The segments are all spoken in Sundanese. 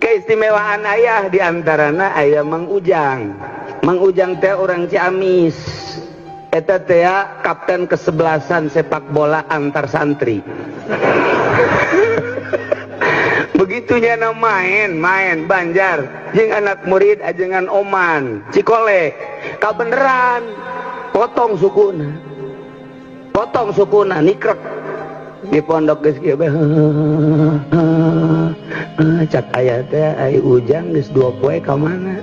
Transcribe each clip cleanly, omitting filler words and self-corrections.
keistimewaan ayah diantarana ayah Mang Ujang. Mang Ujang teh orang Ciamis. Eta teh kapten kesebelasan sepak bola antar santri. Begitunya main Banjar jeung anak murid ajengan Oman Cikole kabeneran potong sukuna nikrek di pondok geus kieu cak aya teh ai Ujang geus 2 poe ka mana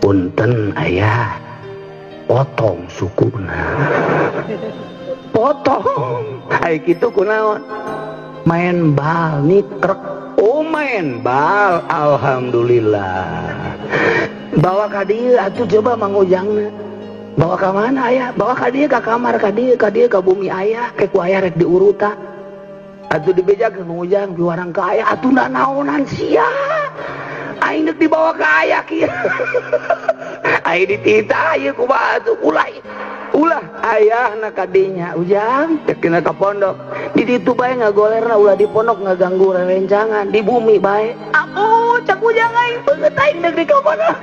punten ayah potong sukuna potong ai kitu kunaon main bal nikrek. Oh main bal, alhamdulillah. Bawa ka dieu atuh coba Mang Ujangna. Bawa ka mana aya? Bawa ka dieu ka kamar ka dieu ka bumi ayah, ke ku aya rek diuruta. Atuh dibejakeun Mang Ujang juarang ka aya atuh naonan sia. Aing deuk dibawa ka aya kieu. Aing ditita ieu kumaha atuh ulah ayahna kadinya Ujang tekna ka pondok di ditu bae ngagolerna ulah di pondok ngaganggu rerencangan di bumi bae cak Ujang aing beungeut aing deuk di ka pondok.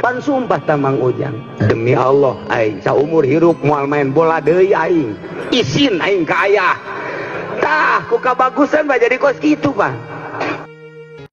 Pan sumpah ta Mang Ujang demi Allah aing saumur hirup moal main bola deui aing isin aing ka ayah tah ku kabagusan mah jadi kos kitu Pak.